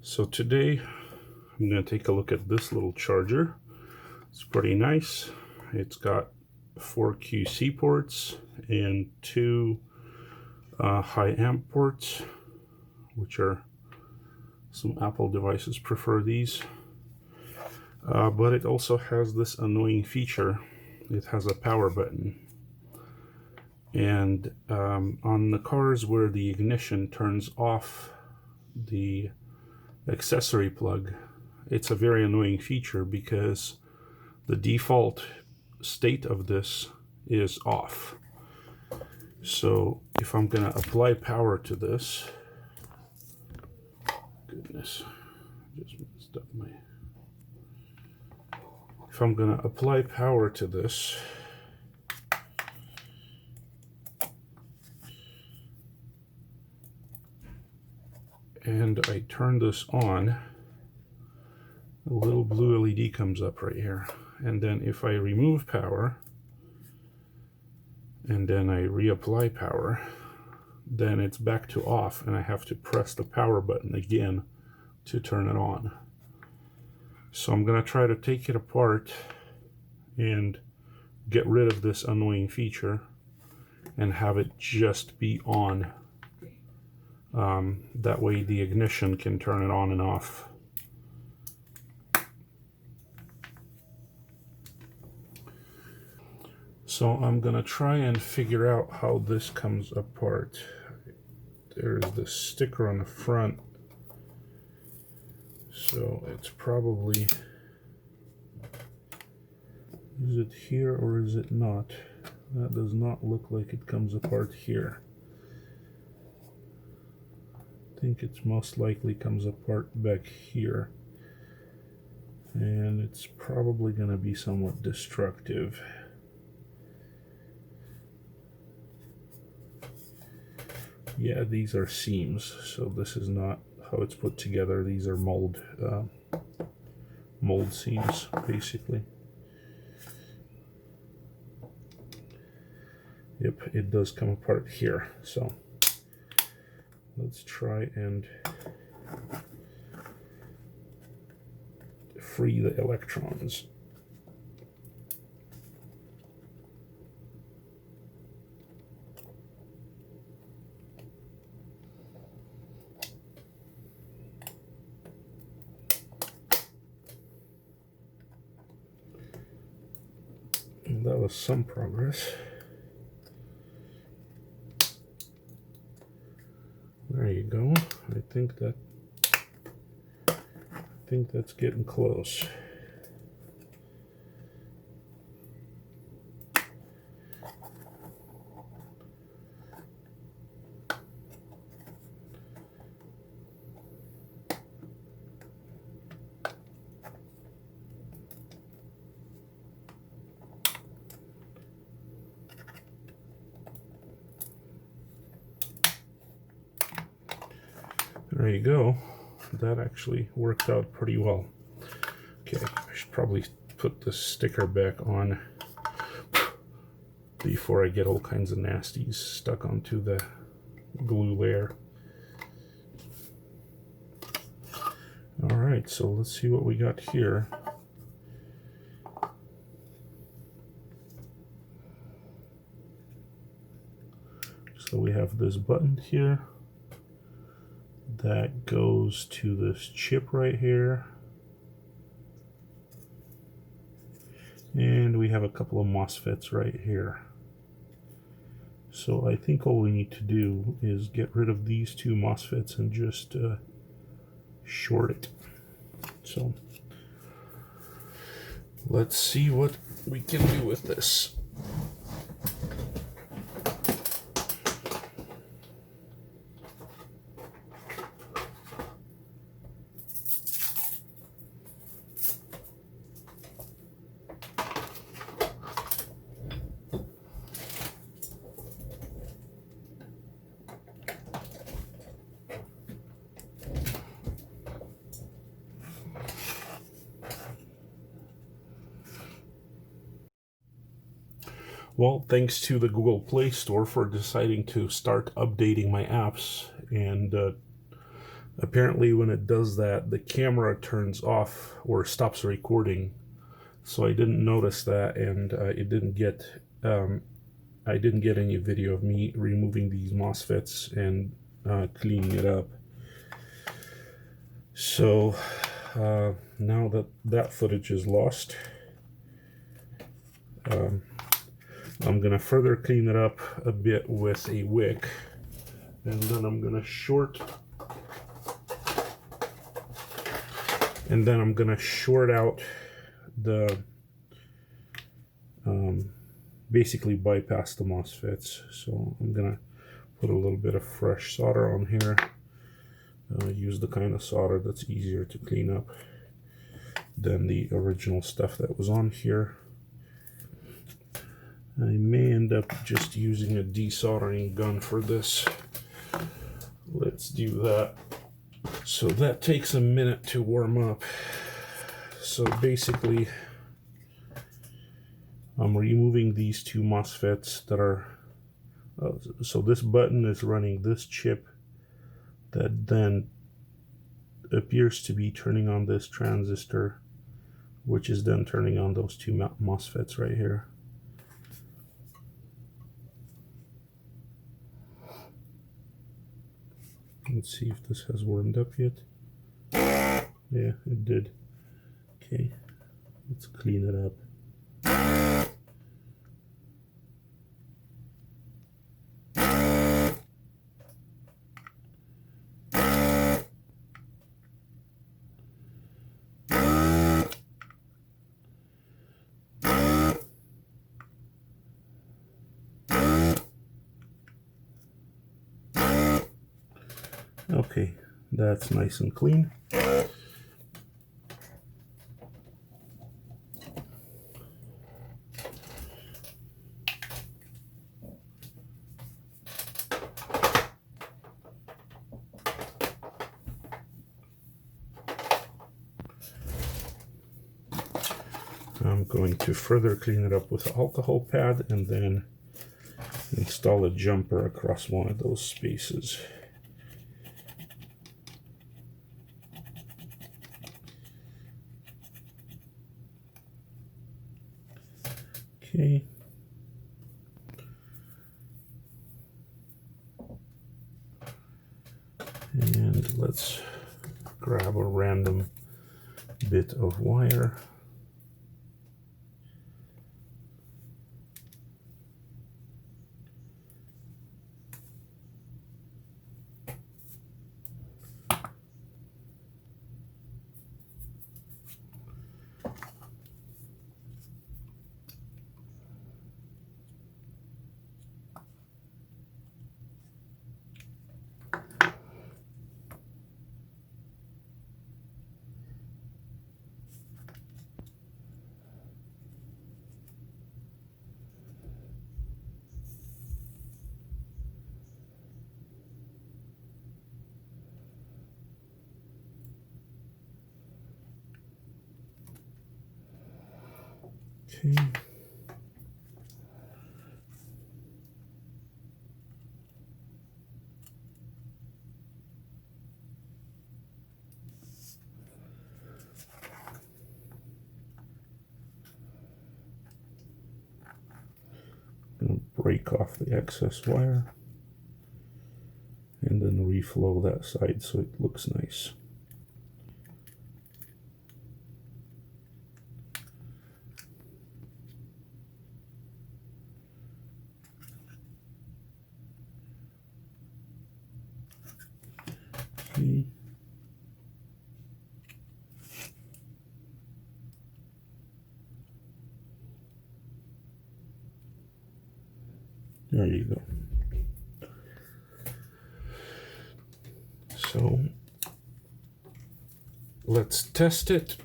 So today I'm going to take a look at this little charger. It's pretty nice. It's got 4 QC ports and 2 high amp ports, which are some Apple devices prefer these. But it also has this annoying feature. It has a power button. And on the cars where the ignition turns off the accessory plug, it's a very annoying feature because the default state of this is off. So if I'm going to apply power to this, goodness, just messed up my. If I'm going to apply power to this, and I turn this on, a little blue LED comes up right here. And then if I remove power, and then I reapply power, then it's back to off, and I have to press the power button again to turn it on. So I'm going to try to take it apart and get rid of this annoying feature and have it just be on. That way the ignition can turn it on and off. So I'm going to try and figure out how this comes apart. There's this sticker on the front. So it's probably, is it here or is it not? That does not look like it comes apart here. I think it's most likely comes apart back here. And it's probably going to be somewhat destructive. Yeah, these are seams, so this is not how it's put together. These are mold seams, basically. Yep, it does come apart here. So let's try and free the electrons. That was some progress. There you go. I think that's getting close. There you go. That actually worked out pretty well. Okay, I should probably put this sticker back on before I get all kinds of nasties stuck onto the glue layer. Alright, so let's see what we got here. So we have this button here that goes to this chip right here, and we have a couple of MOSFETs right here. So I think all we need to do is get rid of these 2 MOSFETs and just short it. So let's see what we can do with this. Well, thanks to the Google Play Store for deciding to start updating my apps and Apparently when it does that, the camera turns off or stops recording. So I didn't notice that, and I didn't get any video of me removing these MOSFETs and cleaning it up. So now that that footage is lost, I'm gonna further clean it up a bit with a wick, and then I'm gonna short out the basically bypass the MOSFETs. So I'm gonna put a little bit of fresh solder on here. Use the kind of solder that's easier to clean up than the original stuff that was on here. I may end up just using a desoldering gun for this. Let's do that. So that takes a minute to warm up. So basically, I'm removing these two MOSFETs that are, so this button is running this chip that then appears to be turning on this transistor, which is then turning on those two MOSFETs right here. Let's see if this has warmed up yet. Yeah, it did. Okay, let's clean it up. Okay, that's nice and clean. I'm going to further clean it up with an alcohol pad and then install a jumper across one of those spaces. Okay. And let's grab a random bit of wire. Okay. I'm going to break off the excess wire and then reflow that side so it looks nice. Okay. There you go. So let's test it.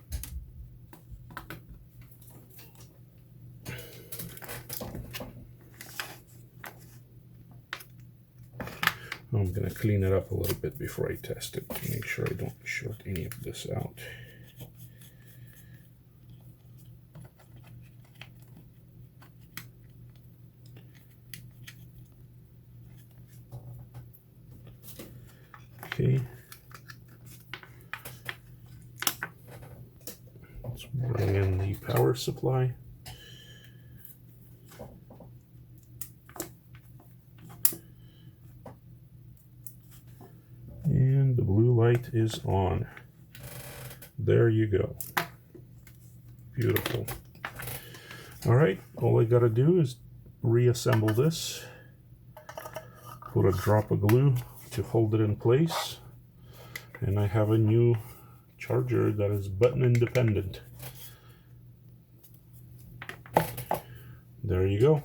I'm going to clean it up a little bit before I test it to make sure I don't short any of this out. Okay, power supply. And the blue light is on. There you go. Beautiful. All right, all I gotta do is reassemble this. Put a drop of glue to hold it in place. And I have a new charger that is button independent. There you go.